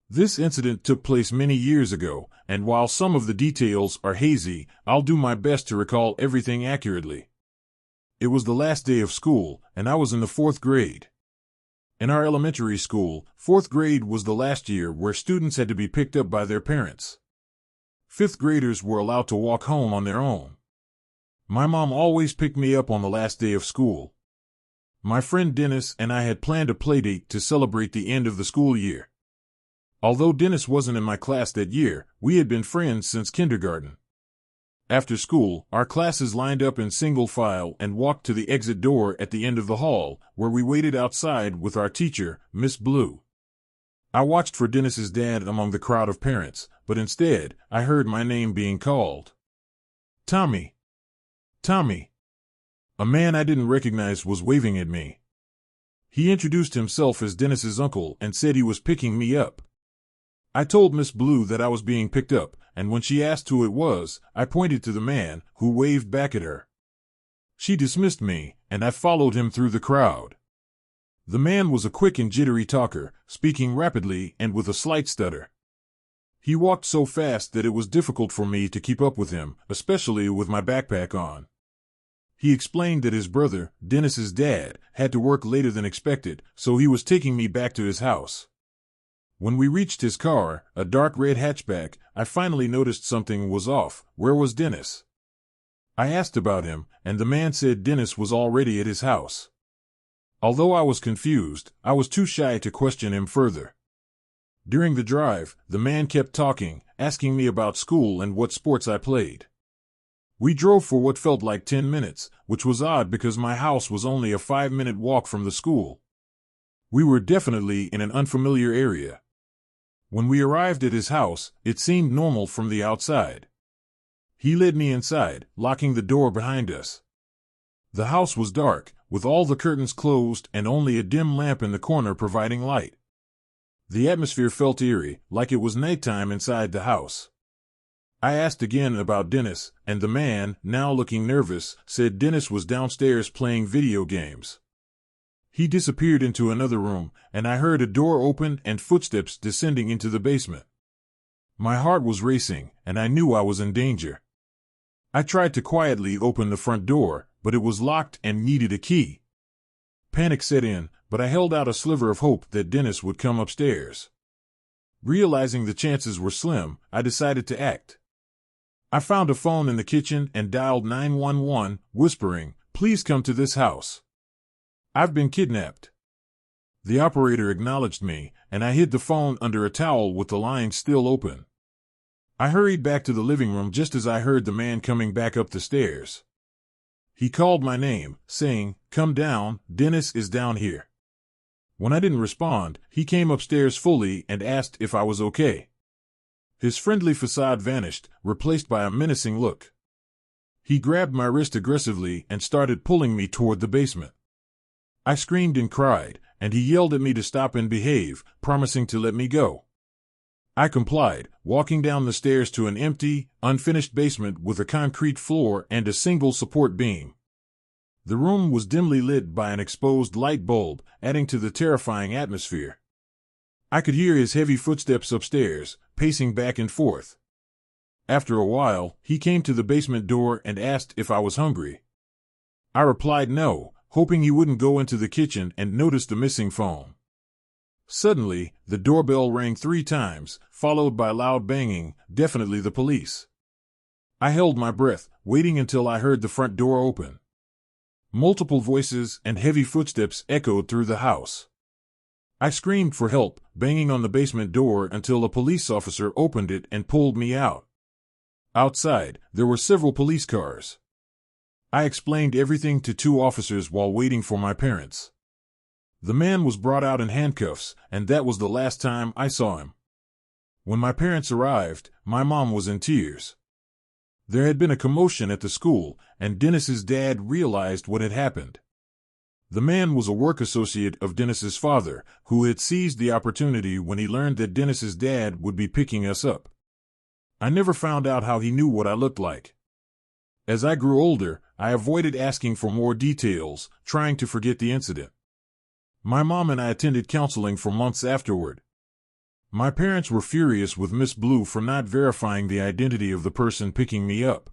This incident took place many years ago, and while some of the details are hazy, I'll do my best to recall everything accurately. It was the last day of school, and I was in the 4th grade. In our elementary school, 4th grade was the last year where students had to be picked up by their parents. 5th graders were allowed to walk home on their own. My mom always picked me up on the last day of school. My friend Dennis and I had planned a playdate to celebrate the end of the school year. Although Dennis wasn't in my class that year, we had been friends since kindergarten. After school, our classes lined up in single file and walked to the exit door at the end of the hall, where we waited outside with our teacher, Miss Blue. I watched for Dennis's dad among the crowd of parents, but instead, I heard my name being called. Tommy. Tommy. A man I didn't recognize was waving at me. He introduced himself as Dennis's uncle and said he was picking me up. I told Miss Blue that I was being picked up, and when she asked who it was, I pointed to the man, who waved back at her. She dismissed me, and I followed him through the crowd. The man was a quick and jittery talker, speaking rapidly and with a slight stutter. He walked so fast that it was difficult for me to keep up with him, especially with my backpack on. He explained that his brother, Dennis's dad, had to work later than expected, so he was taking me back to his house. When we reached his car, a dark red hatchback, I finally noticed something was off. Where was Dennis? I asked about him, and the man said Dennis was already at his house. Although I was confused, I was too shy to question him further. During the drive, the man kept talking, asking me about school and what sports I played. We drove for what felt like 10 minutes, which was odd because my house was only a 5-minute walk from the school. We were definitely in an unfamiliar area. When we arrived at his house, it seemed normal from the outside. He led me inside, locking the door behind us. The house was dark, with all the curtains closed and only a dim lamp in the corner providing light. The atmosphere felt eerie, like it was nighttime inside the house. I asked again about Dennis, and the man, now looking nervous, said Dennis was downstairs playing video games. He disappeared into another room, and I heard a door open and footsteps descending into the basement. My heart was racing, and I knew I was in danger. I tried to quietly open the front door, but it was locked and needed a key. Panic set in, but I held out a sliver of hope that Dennis would come upstairs. Realizing the chances were slim, I decided to act. I found a phone in the kitchen and dialed 911, whispering, "Please come to this house. I've been kidnapped." The operator acknowledged me, and I hid the phone under a towel with the line still open. I hurried back to the living room just as I heard the man coming back up the stairs. He called my name, saying, "Come down, Dennis is down here." When I didn't respond, he came upstairs fully and asked if I was okay. His friendly facade vanished, replaced by a menacing look. He grabbed my wrist aggressively and started pulling me toward the basement. I screamed and cried, and he yelled at me to stop and behave, promising to let me go. I complied, walking down the stairs to an empty, unfinished basement with a concrete floor and a single support beam. The room was dimly lit by an exposed light bulb, adding to the terrifying atmosphere. I could hear his heavy footsteps upstairs, pacing back and forth. After a while, he came to the basement door and asked if I was hungry. I replied no, hoping he wouldn't go into the kitchen and notice the missing phone. Suddenly, the doorbell rang 3 times, followed by loud banging, definitely the police. I held my breath, waiting until I heard the front door open. Multiple voices and heavy footsteps echoed through the house. I screamed for help, banging on the basement door until a police officer opened it and pulled me out. Outside, there were several police cars. I explained everything to 2 officers while waiting for my parents. The man was brought out in handcuffs, and that was the last time I saw him. When my parents arrived, my mom was in tears. There had been a commotion at the school, and Dennis's dad realized what had happened. The man was a work associate of Dennis's father, who had seized the opportunity when he learned that Dennis's dad would be picking us up. I never found out how he knew what I looked like. As I grew older, I avoided asking for more details, trying to forget the incident. My mom and I attended counseling for months afterward. My parents were furious with Miss Blue for not verifying the identity of the person picking me up.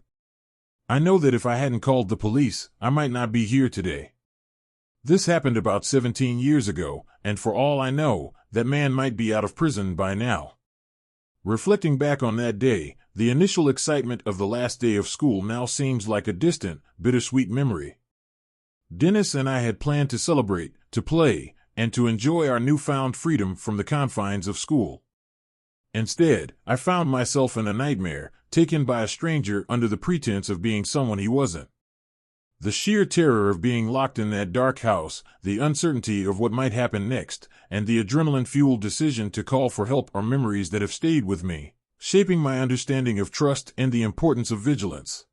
I know that if I hadn't called the police, I might not be here today. This happened about 17 years ago, and for all I know, that man might be out of prison by now. Reflecting back on that day, the initial excitement of the last day of school now seems like a distant, bittersweet memory. Dennis and I had planned to celebrate, to play, and to enjoy our newfound freedom from the confines of school. Instead, I found myself in a nightmare, taken by a stranger under the pretense of being someone he wasn't. The sheer terror of being locked in that dark house, the uncertainty of what might happen next, and the adrenaline-fueled decision to call for help are memories that have stayed with me, shaping my understanding of trust and the importance of vigilance.